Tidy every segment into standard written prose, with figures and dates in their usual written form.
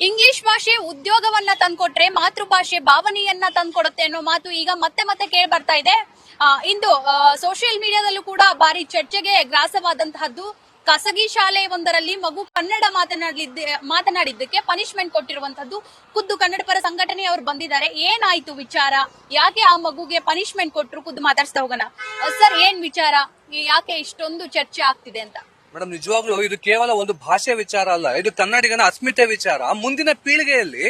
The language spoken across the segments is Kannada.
ಇಂಗ್ಲಿಷ್ ಭಾಷೆ ಉದ್ಯೋಗವನ್ನ ತಂದ್ಕೊಟ್ರೆ ಮಾತೃಭಾಷೆ ಭಾವನೆಯನ್ನ ತಂದ್ಕೊಡುತ್ತೆ ಅನ್ನೋ ಮಾತು ಈಗ ಮತ್ತೆ ಮತ್ತೆ ಕೇಳಿ ಬರ್ತಾ ಇದೆ. ಇಂದು ಸೋಷಿಯಲ್ ಮೀಡಿಯಾದಲ್ಲೂ ಕೂಡ ಭಾರಿ ಚರ್ಚೆಗೆ ಗ್ರಾಸವಾದಂತಹದ್ದು ಖಾಸಗಿ ಶಾಲೆ ಒಂದರಲ್ಲಿ ಮಗು ಕನ್ನಡ ಮಾತನಾಡಿದ್ದಕ್ಕೆ ಪನಿಷ್ಮೆಂಟ್ ಕೊಟ್ಟಿರುವಂತದ್ದು. ಖುದ್ದು ಕನ್ನಡ ಪರ ಸಂಘಟನೆಯವರು ಬಂದಿದ್ದಾರೆ. ಏನಾಯ್ತು ವಿಚಾರ, ಯಾಕೆ ಆ ಮಗುಗೆ ಪನಿಷ್ಮೆಂಟ್ ಕೊಟ್ಟರು, ಖುದ್ದು ಮಾತಾಡ್ಸ್ತಾ ಹೋಗೋಣ. ಸರ್, ಏನ್ ವಿಚಾರ, ಯಾಕೆ ಇಷ್ಟೊಂದು ಚರ್ಚೆ ಆಗ್ತಿದೆ ಅಂತ? ಮೇಡಮ್, ನಿಜವಾಗ್ಲೂ ಇದು ಕೇವಲ ಒಂದು ಭಾಷೆ ವಿಚಾರ ಅಲ್ಲ, ಇದು ಕನ್ನಡಿಗನ ಅಸ್ಮಿತೆ ವಿಚಾರ. ಮುಂದಿನ ಪೀಳಿಗೆಯಲ್ಲಿ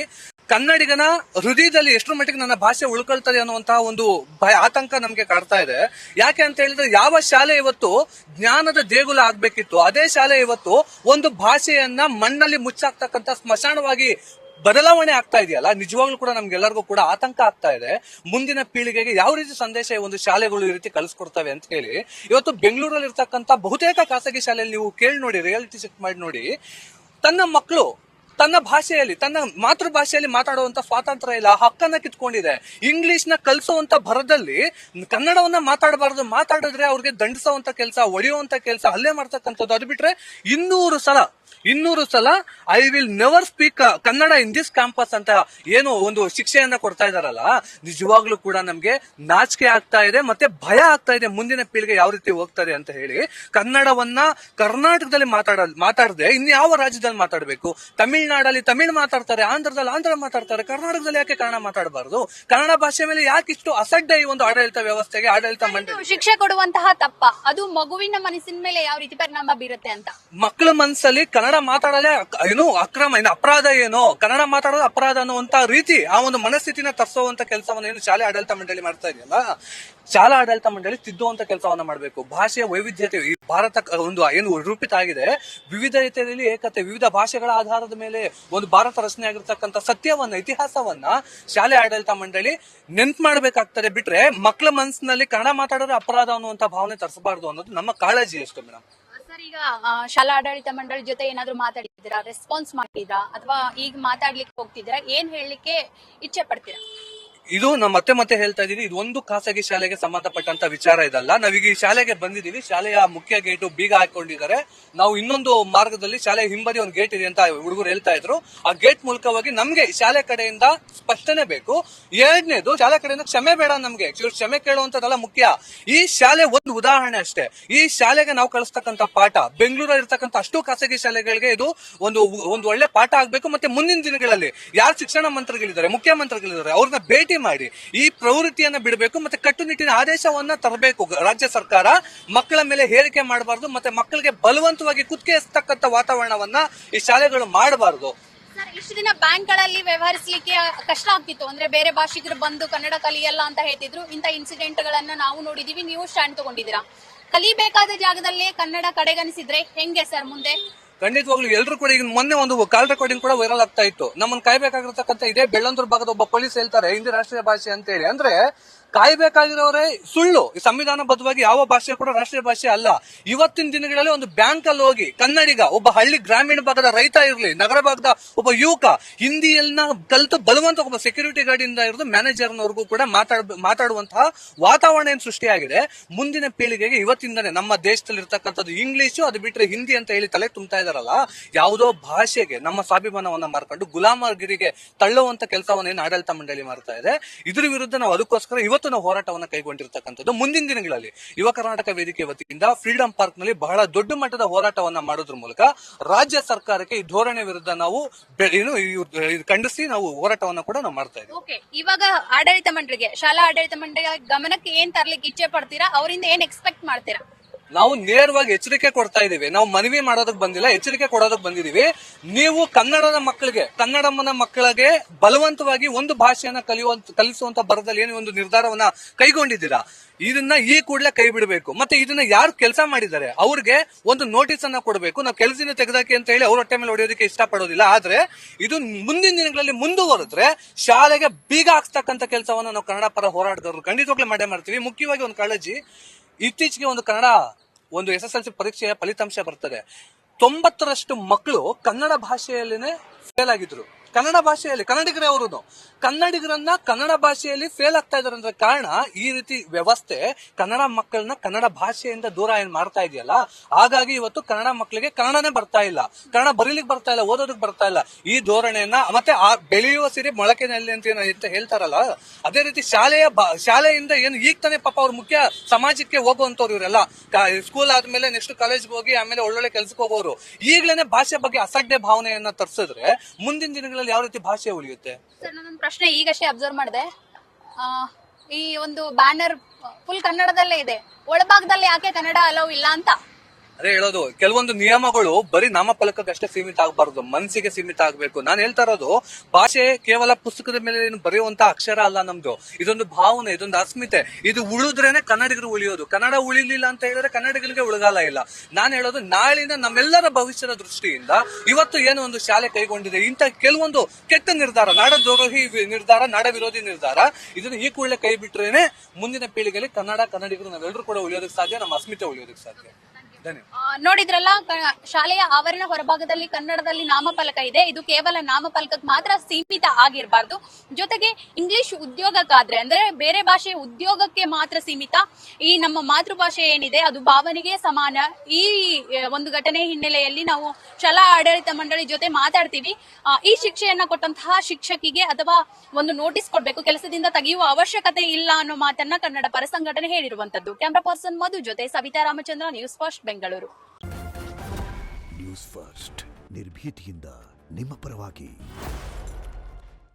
ಕನ್ನಡಿಗನ ಹೃದಯದಲ್ಲಿ ಎಷ್ಟರ ಮಟ್ಟಿಗೆ ನನ್ನ ಭಾಷೆ ಉಳ್ಕೊಳ್ತದೆ ಅನ್ನುವಂತಹ ಒಂದು ಆತಂಕ ನಮ್ಗೆ ಕಾಡ್ತಾ ಇದೆ. ಯಾಕೆ ಅಂತ ಹೇಳಿದ್ರೆ, ಯಾವ ಶಾಲೆ ಇವತ್ತು ಜ್ಞಾನದ ದೇಗುಲ ಆಗ್ಬೇಕಿತ್ತು, ಅದೇ ಶಾಲೆ ಇವತ್ತು ಒಂದು ಭಾಷೆಯನ್ನ ಮಣ್ಣಲ್ಲಿ ಮುಚ್ಚಾಕ್ತಕ್ಕಂತ ಸ್ಮಶಾನವಾಗಿ ಬದಲಾವಣೆ ಆಗ್ತಾ ಇದೆಯಲ್ಲ. ನಿಜವಾಗ್ಲೂ ಕೂಡ ನಮ್ಗೆಲ್ಲರಿಗೂ ಕೂಡ ಆತಂಕ ಆಗ್ತಾ ಇದೆ. ಮುಂದಿನ ಪೀಳಿಗೆಗೆ ಯಾವ ರೀತಿ ಸಂದೇಶ ಈ ಒಂದು ಶಾಲೆಗಳು ಈ ರೀತಿ ಕಲಿಸ್ಕೊಡ್ತವೆ ಅಂತ ಹೇಳಿ. ಇವತ್ತು ಬೆಂಗಳೂರಲ್ಲಿ ಇರ್ತಕ್ಕಂಥ ಬಹುತೇಕ ಖಾಸಗಿ ಶಾಲೆಯಲ್ಲಿ ನೀವು ಕೇಳಿ ನೋಡಿ, ರಿಯಾಲಿಟಿ ಚೆಕ್ ಮಾಡಿ ನೋಡಿ, ತನ್ನ ಮಕ್ಕಳು ತನ್ನ ಭಾಷೆಯಲ್ಲಿ, ತನ್ನ ಮಾತೃಭಾಷೆಯಲ್ಲಿ ಮಾತಾಡುವಂತ ಸ್ವಾತಂತ್ರ್ಯ ಇಲ್ಲ, ಹಕ್ಕನ್ನ ಕಿತ್ಕೊಂಡಿದೆ. ಇಂಗ್ಲಿಷ್ ನ ಕಲಿಸುವಂತ ಭರದಲ್ಲಿ ಕನ್ನಡವನ್ನ ಮಾತಾಡಬಾರದು, ಮಾತಾಡಿದ್ರೆ ಅವ್ರಿಗೆ ದಂಡಿಸುವಂತ ಕೆಲಸ, ಹೊಡೆಯುವಂತ ಕೆಲಸ, ಹಲ್ಲೆ ಮಾಡ್ತಕ್ಕಂಥದ್ದು. ಅದು ಬಿಟ್ರೆ 200 ಸಲ I will never speak Kannada in this campus ಅಂತ ಏನು ಒಂದು ಶಿಕ್ಷೆಯನ್ನ ಕೊಡ್ತಾ ಇದಾರಲ್ಲ, ನಿಜವಾಗ್ಲೂ ಕೂಡ ನಮ್ಗೆ ನಾಚಿಕೆ ಆಗ್ತಾ ಇದೆ, ಮತ್ತೆ ಭಯ ಆಗ್ತಾ ಇದೆ. ಮುಂದಿನ ಪೀಳಿಗೆ ಯಾವ ರೀತಿ ಹೋಗ್ತಾರೆ ಅಂತ ಹೇಳಿ. ಕನ್ನಡವನ್ನ ಕರ್ನಾಟಕದಲ್ಲಿ ಮಾತಾಡದೆ ಇನ್ಯಾವ ರಾಜ್ಯದಲ್ಲಿ ಮಾತಾಡಬೇಕು? ತಮಿಳ್ನಾಡಲ್ಲಿ ತಮಿಳ್ ಮಾತಾಡ್ತಾರೆ, ಆಂಧ್ರದಲ್ಲಿ ಆಂಧ್ರ ಮಾತಾಡ್ತಾರೆ, ಕರ್ನಾಟಕದಲ್ಲಿ ಯಾಕೆ ಕನ್ನಡ ಮಾತಾಡಬಾರದು? ಕನ್ನಡ ಭಾಷೆ ಮೇಲೆ ಯಾಕೆ ಇಷ್ಟು ಅಸಡ್ಡೆ ಈ ಒಂದು ಆಡಳಿತ ವ್ಯವಸ್ಥೆಗೆ, ಆಡಳಿತ ಮಂಡಳಿ? ಶಿಕ್ಷೆ ಕೊಡುವಂತಹ ತಪ್ಪ ಅದು ಮಗುವಿನ ಮನಸ್ಸಿನ ಮೇಲೆ ಯಾವ ರೀತಿ ಪರಿಣಾಮ ಬೀರುತ್ತೆ ಅಂತ? ಮಕ್ಕಳ ಮನಸ್ಸಲ್ಲಿ ಕನ್ನಡ ಮಾತಾಡಲೇ ಏನು ಅಕ್ರಮ, ಏನು ಅಪರಾಧ, ಏನೋ ಕನ್ನಡ ಮಾತಾಡೋದು ಅಪರಾಧ ಅನ್ನುವಂತ ರೀತಿ ಆ ಒಂದು ಮನಸ್ಥಿತಿನ ತರಿಸುವಂತ ಕೆಲಸವನ್ನು ಏನು ಶಾಲೆ ಆಡಳಿತ ಮಂಡಳಿ ಮಾಡ್ತಾ ಇದೆಯಲ್ಲ, ಶಾಲಾ ಆಡಳಿತ ಮಂಡಳಿ ತಿದ್ದುವಂತ ಕೆಲಸವನ್ನ ಮಾಡಬೇಕು. ಭಾಷೆಯ ವೈವಿಧ್ಯತೆ ಈ ಭಾರತ ಒಂದು ಏನು ರೂಪಿತ ಆಗಿದೆ, ವಿವಿಧತೆಯಲ್ಲಿ ಏಕತೆ, ವಿವಿಧ ಭಾಷೆಗಳ ಆಧಾರದ ಮೇಲೆ ಒಂದು ಭಾರತ ರಚನೆ ಆಗಿರ್ತಕ್ಕಂಥ ಸತ್ಯವನ್ನ, ಇತಿಹಾಸವನ್ನ ಶಾಲೆ ಆಡಳಿತ ಮಂಡಳಿ ನೆನ್ಪು ಮಾಡ್ಬೇಕಾಗ್ತದೆ. ಬಿಟ್ರೆ ಮಕ್ಕಳ ಮನಸ್ಸಿನಲ್ಲಿ ಕನ್ನಡ ಮಾತಾಡೋದು ಅಪರಾಧ ಅನ್ನುವಂತ ಭಾವನೆ ತರಿಸಬಾರ್ದು ಅನ್ನೋದು ನಮ್ಮ ಕಾಳಜಿ ಅಷ್ಟೇ ಮೇಡಮ್. ಸರ್, ಈಗ ಶಾಲಾ ಆಡಳಿತ ಮಂಡಳಿ ಜೊತೆ ಏನಾದ್ರು ಮಾತಾಡಿದ್ದೀರಾ, ರೆಸ್ಪಾನ್ಸ್ ಮಾಡಿದ್ರಾ, ಅಥವಾ ಈಗ ಮಾತಾಡ್ಲಿಕ್ಕೆ ಹೋಗ್ತಿದ್ದೀರಾ? ಏನ್ ಹೇಳಲಿಕ್ಕೆ ಇಚ್ಛೆ ಪಡ್ತೀರಾ? ಇದು ನಾವು ಮತ್ತೆ ಹೇಳ್ತಾ ಇದೀವಿ, ಇದು ಒಂದು ಖಾಸಗಿ ಶಾಲೆಗೆ ಸಂಬಂಧಪಟ್ಟಂತ ವಿಚಾರ ಇದಲ್ಲ. ನಾವೀಗ ಈ ಶಾಲೆಗೆ ಬಂದಿದೀವಿ, ಶಾಲೆಯ ಮುಖ್ಯ ಗೇಟು ಬೀಗ ಹಾಕೊಂಡಿದ್ದಾರೆ. ನಾವು ಇನ್ನೊಂದು ಮಾರ್ಗದಲ್ಲಿ ಶಾಲೆ ಹಿಂಬದಿ ಒಂದು ಗೇಟ್ ಇದೆ ಅಂತ ಹುಡುಗರು ಹೇಳ್ತಾ ಇದ್ರು. ಆ ಗೇಟ್ ಮೂಲಕವಾಗಿ ನಮ್ಗೆ ಶಾಲೆ ಕಡೆಯಿಂದ ಸ್ಪಷ್ಟನೆ ಬೇಕು. ಎರಡನೇದು, ಶಾಲೆ ಕಡೆಯಿಂದ ಕ್ಷಮೆ ಬೇಡ ನಮ್ಗೆ, ಕ್ಷಮೆ ಕೇಳುವಂತದಲ್ಲ ಮುಖ್ಯ. ಈ ಶಾಲೆ ಒಂದು ಉದಾಹರಣೆ ಅಷ್ಟೇ. ಈ ಶಾಲೆಗೆ ನಾವು ಕಳಿಸ್ತಕ್ಕಂಥ ಪಾಠ ಬೆಂಗಳೂರಲ್ಲಿ ಇರ್ತಕ್ಕಂಥ ಅಷ್ಟು ಖಾಸಗಿ ಶಾಲೆಗಳಿಗೆ ಇದು ಒಂದು ಒಳ್ಳೆ ಪಾಠ ಆಗ್ಬೇಕು. ಮತ್ತೆ ಮುಂದಿನ ದಿನಗಳಲ್ಲಿ ಯಾರು ಶಿಕ್ಷಣ ಮಂತ್ರಿಗಳಿದ್ದಾರೆ, ಮುಖ್ಯಮಂತ್ರಿಗಳಿದ್ದಾರೆ, ಅವ್ರನ್ನ ಭೇಟಿ ಮಾಡಿ ಈ ಪ್ರವೃತ್ತಿಯನ್ನ ಬಿಡಬೇಕು. ಮತ್ತೆ ಕಟ್ಟುನಿಟ್ಟಿನ ಆದೇಶವನ್ನ ತರಬೇಕು ರಾಜ್ಯ ಸರ್ಕಾರ. ಮಕ್ಕಳ ಮೇಲೆ ಹೇರಿಕೆ ಮಾಡಬಾರ್ದು, ಮತ್ತೆ ಮಕ್ಕಳಿಗೆ ಬಲವಂತವಾಗಿ ಕುತ್ತಿಗೆ ಎಸ್ತಕ್ಕಂಥ ವಾತಾವರಣವನ್ನ ಈ ಶಾಲೆಗಳು ಮಾಡಬಾರ್ದು. ಇಷ್ಟು ದಿನ ಬ್ಯಾಂಕ್ಗಳಲ್ಲಿ ವ್ಯವಹರಿಸಲಿಕ್ಕೆ ಕಷ್ಟ ಆಗ್ತಿತ್ತು. ಅಂದ್ರೆ ಬೇರೆ ಭಾಷಿಕರು ಬಂದು ಕನ್ನಡ ಕಲಿಯಲ್ಲ ಅಂತ ಹೇಳ್ತಿದ್ರು. ಇಂಥ ಇನ್ಸಿಡೆಂಟ್ ಗಳನ್ನ ನಾವು ನೋಡಿದೀವಿ, ನೀವು ಸ್ಟ್ಯಾಂಡ್ ತಗೊಂಡಿದ್ದೀರಾ. ಕಲಿಬೇಕಾದ ಜಾಗದಲ್ಲೇ ಕನ್ನಡ ಕಡೆಗಣಿಸಿದ್ರೆ ಹೆಂಗೆ ಸರ್ ಮುಂದೆ? ಖಂಡಿತವಾಗ್ಲೂ ಎಲ್ಲರೂ ಕೂಡ ಈಗ ಮೊನ್ನೆ ಒಂದು ಕಾಲ್ ರೆಕಾರ್ಡಿಂಗ್ ಕೂಡ ವೈರಲ್ ಆಗ್ತಾ ಇತ್ತು. ನಮ್ಮನ್ನ ಕಾಯ್ಬೇಕಾಗಿರ್ತಕ್ಕಂಥ ಇದೇ ಬೆಳ್ಳಂದೂರು ಭಾಗದ ಒಬ್ಬ ಪೊಲೀಸ್ ಹೇಳ್ತಾರೆ ಹಿಂದಿ ರಾಷ್ಟ್ರೀಯ ಭಾಷೆ ಅಂತ ಹೇಳಿ. ಅಂದ್ರೆ ಕಾಯ್ಬೇಕಾಗಿರೋರೇ ಸುಳ್ಳು. ಸಂವಿಧಾನಬದ್ಧವಾಗಿ ಯಾವ ಭಾಷೆ ಕೂಡ ರಾಷ್ಟ್ರೀಯ ಭಾಷೆ ಅಲ್ಲ. ಇವತ್ತಿನ ದಿನಗಳಲ್ಲಿ ಒಂದು ಬ್ಯಾಂಕ್ ಅಲ್ಲಿ ಹೋಗಿ ಕನ್ನಡಿಗ, ಒಬ್ಬ ಹಳ್ಳಿ ಗ್ರಾಮೀಣ ಭಾಗದ ರೈತ ಇರ್ಲಿ, ನಗರ ಭಾಗದ ಒಬ್ಬ ಯುವಕ ಹಿಂದಿಯನ್ನ ಕಲಿತು ಬಲವಂತ ಒಬ್ಬ ಸೆಕ್ಯೂರಿಟಿ ಗಾರ್ಡ್ ಇಂದ ಇರೋದು ಮ್ಯಾನೇಜರ್ನವರೆಗೂ ಕೂಡ ಮಾತಾಡುವಂತಹ ವಾತಾವರಣ ಏನು ಸೃಷ್ಟಿಯಾಗಿದೆ. ಮುಂದಿನ ಪೀಳಿಗೆಗೆ ಇವತ್ತಿಂದನೇ ನಮ್ಮ ದೇಶದಲ್ಲಿ ಇರ್ತಕ್ಕಂಥದ್ದು ಇಂಗ್ಲಿಷು, ಅದು ಬಿಟ್ರೆ ಹಿಂದಿ ಅಂತ ಹೇಳಿ ತಲೆ ತುಂಬ್ತಾ ಇದಾರಲ್ಲ, ಯಾವುದೋ ಭಾಷೆಗೆ ನಮ್ಮ ಸ್ವಾಭಿಮಾನವನ್ನ ಮಾರ್ಕೊಂಡು ಗುಲಾಮಗಿರಿಗೆ ತಳ್ಳುವಂತ ಕೆಲಸವನ್ನ ಏನು ಆಡಳಿತ ಮಂಡಳಿ ಮಾಡ್ತಾ ಇದೆ. ಇದ್ರ ವಿರುದ್ಧ ನಾವು ಅದಕ್ಕೋಸ್ಕರ ಇವತ್ತು ನಾವು ಹೋರಾಟವನ್ನು ಕೈಗೊಂಡಿರ್ತಕ್ಕಂಥದ್ದು. ಮುಂದಿನ ದಿನಗಳಲ್ಲಿ ಯುವ ಕರ್ನಾಟಕ ವೇದಿಕೆ ವತಿಯಿಂದ ಫ್ರೀಡಂ ಪಾರ್ಕ್ ನಲ್ಲಿ ಬಹಳ ದೊಡ್ಡ ಮಟ್ಟದ ಹೋರಾಟವನ್ನ ಮಾಡೋದ್ರ ಮೂಲಕ ರಾಜ್ಯ ಸರ್ಕಾರಕ್ಕೆ ಈ ಧೋರಣೆ ವಿರುದ್ಧ ನಾವು ಖಂಡಿಸಿ ನಾವು ಹೋರಾಟವನ್ನ ಕೂಡ ನಾವು ಮಾಡ್ತಾ ಇದ್ದೀವಿ. ಇವಾಗ ಆಡಳಿತ ಮಂಡಳಿಗೆ, ಶಾಲಾ ಆಡಳಿತ ಮಂಡಳಿಗೆ ಗಮನಕ್ಕೆ ಏನ್ ತರ್ಲಿಕ್ಕೆ ಇಚ್ಛೆ ಪಡ್ತೀರಾ? ಅವರಿಂದ ಏನ್ ಎಕ್ಸ್ಪೆಕ್ಟ್ ಮಾಡ್ತೀರಾ? ನಾವು ನೇರವಾಗಿ ಎಚ್ಚರಿಕೆ ಕೊಡ್ತಾ ಇದೀವಿ. ನಾವು ಮನವಿ ಮಾಡೋದಕ್ಕೆ ಬಂದಿಲ್ಲ, ಎಚ್ಚರಿಕೆ ಕೊಡೋದಕ್ಕೆ ಬಂದಿದೀವಿ. ನೀವು ಕನ್ನಡದ ಮಕ್ಕಳಿಗೆ ಬಲವಂತವಾಗಿ ಒಂದು ಭಾಷೆಯನ್ನ ಕಲಿಸುವಂತ ಬರದಲ್ಲಿ ಏನು ಒಂದು ನಿರ್ಧಾರವನ್ನ ಕೈಗೊಂಡಿದ್ದೀರಾ, ಇದನ್ನ ಈ ಕೂಡಲೇ ಕೈ ಬಿಡಬೇಕು. ಮತ್ತೆ ಇದನ್ನ ಯಾರು ಕೆಲಸ ಮಾಡಿದ್ದಾರೆ ಅವ್ರಿಗೆ ಒಂದು ನೋಟಿಸ್ ಅನ್ನ ಕೊಡಬೇಕು. ನಾವು ಕೆಲಸದಿಂದ ತೆಗೆದಾಕಿ ಅಂತ ಹೇಳಿ ಅವ್ರ ಹೊಟ್ಟೆ ಮೇಲೆ ಹೊಡೆಯೋದಕ್ಕೆ ಇಷ್ಟಪಡೋದಿಲ್ಲ. ಆದ್ರೆ ಇದು ಮುಂದಿನ ದಿನಗಳಲ್ಲಿ ಮುಂದುವರೆದ್ರೆ ಶಾಲೆಗೆ ಬೀಗ ಹಾಕ್ತಕ್ಕಂಥ ಕೆಲಸವನ್ನ ನಾವು ಕನ್ನಡ ಪರ ಹೋರಾಟಗಾರರು ಖಂಡಿತವಾಗ್ಲೂ ಮಾಡೇ ಮಾಡ್ತೀವಿ. ಮುಖ್ಯವಾಗಿ ಒಂದು ಕಾಳಜಿ, ಇತ್ತೀಚೆಗೆ ಒಂದು ಕನ್ನಡ ಒಂದು SSLC ಪರೀಕ್ಷೆಯ ಫಲಿತಾಂಶ ಬರ್ತದೆ. 90% ಮಕ್ಕಳು ಕನ್ನಡ ಭಾಷೆಯಲ್ಲಿನೇ ಫೇಲ್ ಆಗಿದ್ರು. ಕನ್ನಡ ಭಾಷೆಯಲ್ಲಿ ಕನ್ನಡಿಗರೇ ಅವರು ಕನ್ನಡಿಗರನ್ನ ಕನ್ನಡ ಭಾಷೆಯಲ್ಲಿ ಫೇಲ್ ಆಗ್ತಾ ಇದಾರೆ ಅಂದ್ರೆ ಕಾರಣ ಈ ರೀತಿ ವ್ಯವಸ್ಥೆ ಕನ್ನಡ ಮಕ್ಕಳನ್ನ ಕನ್ನಡ ಭಾಷೆಯಿಂದ ದೂರ ಏನ್ ಮಾಡ್ತಾ ಇದೆಯಲ್ಲ. ಹಾಗಾಗಿ ಇವತ್ತು ಕನ್ನಡ ಮಕ್ಕಳಿಗೆ ಕನ್ನಡನೇ ಬರ್ತಾ ಇಲ್ಲ, ಕನ್ನಡ ಬರೀಲಿಕ್ಕೆ ಬರ್ತಾ ಇಲ್ಲ, ಓದೋದಕ್ಕೆ ಬರ್ತಾ ಇಲ್ಲ. ಈ ಧೋರಣೆಯನ್ನ ಮತ್ತೆ ಬೆಳೆಯುವ ಸಿರಿ ಮೊಳಕೆನಲ್ಲಿ ಅಂತ ಹೇಳ್ತಾರಲ್ಲ, ಅದೇ ರೀತಿ ಶಾಲೆಯಿಂದ ಏನು ಈಗ ತಾನೇ ಪಾಪ ಅವ್ರ ಮುಖ್ಯ ಸಮಾಜಕ್ಕೆ ಹೋಗುವಂತವ್ರು ಇವರೆಲ್ಲ. ಸ್ಕೂಲ್ ಆದ್ಮೇಲೆ ನೆಕ್ಸ್ಟ್ ಕಾಲೇಜ್ಗೆ ಹೋಗಿ ಆಮೇಲೆ ಒಳ್ಳೊಳ್ಳೆ ಕೆಲ್ಸಕ್ಕೆ ಹೋಗೋರು ಈಗ್ಲೇನೆ ಭಾಷೆ ಬಗ್ಗೆ ಅಸಡ್ಡೆ ಭಾವನೆಯನ್ನ ತರಿಸಿದ್ರೆ ಮುಂದಿನ ದಿನಗಳಲ್ಲಿ ಯಾವ ರೀತಿ ಭಾಷೆ ಉಳಿಯುತ್ತೆ? ಸರ್, ನಾನೊಂದು ಪ್ರಶ್ನೆ ಈಗಷ್ಟೇ ಅಬ್ಸರ್ವ್ ಮಾಡಿದೆ. ಈ ಒಂದು ಬ್ಯಾನರ್ ಫುಲ್ ಕನ್ನಡದಲ್ಲೇ ಇದೆ, ಒಳಭಾಗದಲ್ಲಿ ಯಾಕೆ ಕನ್ನಡ ಅಲೋ ಇಲ್ಲ ಅಂತ? ಅದೇ ಹೇಳೋದು, ಕೆಲವೊಂದು ನಿಯಮಗಳು ಬರೀ ನಾಮಫಲಕಕ್ಕಷ್ಟೇ ಸೀಮಿತ ಆಗಬಾರದು, ಮನಸ್ಸಿಗೆ ಸೀಮಿತ ಆಗಬೇಕು. ನಾನು ಹೇಳ್ತಾ ಇರೋದು, ಭಾಷೆ ಕೇವಲ ಪುಸ್ತಕದ ಮೇಲೆ ಬರೆಯುವಂತ ಅಕ್ಷರ ಅಲ್ಲ ನಮ್ದು. ಇದೊಂದು ಭಾವನೆ, ಇದೊಂದು ಅಸ್ಮಿತೆ. ಇದು ಉಳಿದ್ರೇನೆ ಕನ್ನಡಿಗರು ಉಳಿಯೋದು. ಕನ್ನಡ ಉಳಿಲಿಲ್ಲ ಅಂತ ಹೇಳಿದ್ರೆ ಕನ್ನಡಿಗರಿಗೆ ಉಳಿಗಾಲ ಇಲ್ಲ. ನಾನು ಹೇಳೋದು, ನಾಳಿನ ನಮ್ಮೆಲ್ಲರ ಭವಿಷ್ಯದ ದೃಷ್ಟಿಯಿಂದ ಇವತ್ತು ಏನು ಒಂದು ಶಾಲೆ ಕೈಗೊಂಡಿದೆ, ಇಂಥ ಕೆಲವೊಂದು ಕೆಟ್ಟ ನಿರ್ಧಾರ, ನಾಡದ್ರೋಹಿ ನಿರ್ಧಾರ, ನಾಡ ವಿರೋಧಿ ನಿರ್ಧಾರ, ಇದನ್ನು ಈ ಕೂಡಲೇ ಕೈ ಬಿಟ್ರೇನೆ ಮುಂದಿನ ಪೀಳಿಗೆಯಲ್ಲಿ ಕನ್ನಡಿಗರು ನಾವೆಲ್ಲರೂ ಕೂಡ ಉಳಿಯೋದಕ್ಕೆ ಸಾಧ್ಯ, ನಮ್ಮ ಅಸ್ಮಿತೆ ಉಳಿಯೋದಕ್ಕೆ ಸಾಧ್ಯ. ನೋಡಿದ್ರಲ್ಲ, ಶಾಲೆಯ ಆವರಣ ಹೊರಭಾಗದಲ್ಲಿ ಕನ್ನಡದಲ್ಲಿ ನಾಮಫಲಕ ಇದೆ. ಇದು ಕೇವಲ ನಾಮಫಲಕಕ್ಕೆ ಮಾತ್ರ ಸೀಮಿತ ಆಗಿರಬಾರ್ದು. ಜೊತೆಗೆ ಇಂಗ್ಲಿಷ್ ಉದ್ಯೋಗಕ್ಕಾದ್ರೆ, ಅಂದ್ರೆ ಬೇರೆ ಭಾಷೆಯ ಉದ್ಯೋಗಕ್ಕೆ ಮಾತ್ರ ಸೀಮಿತ. ಈ ನಮ್ಮ ಮಾತೃಭಾಷೆ ಏನಿದೆ ಅದು ಭಾವನೆಗೆ ಸಮಾನ. ಈ ಒಂದು ಘಟನೆ ಹಿನ್ನೆಲೆಯಲ್ಲಿ ನಾವು ಶಾಲಾ ಆಡಳಿತ ಮಂಡಳಿ ಜೊತೆ ಮಾತಾಡ್ತೀವಿ. ಈ ಶಿಕ್ಷೆಯನ್ನ ಕೊಟ್ಟಂತಹ ಶಿಕ್ಷಕಿಗೆ ಅಥವಾ ಒಂದು ನೋಟಿಸ್ ಕೊಡ್ಬೇಕು, ಕೆಲಸದಿಂದ ತೆಗೆಯುವ ಅವಶ್ಯಕತೆ ಇಲ್ಲ ಅನ್ನೋ ಮಾತನ್ನ ಕನ್ನಡ ಪರ ಸಂಘಟನೆ ಹೇಳಿರುವಂತದ್ದು. ಕ್ಯಾಮರಾ ಪರ್ಸನ್ ಮಧು ಜೊತೆ Savitha Ramachandra, news first, Bengaluru. News first, ನಿರ್ಭೀತಿಯಿಂದ ನಿಮ್ಮ ಪರವಾಗಿ.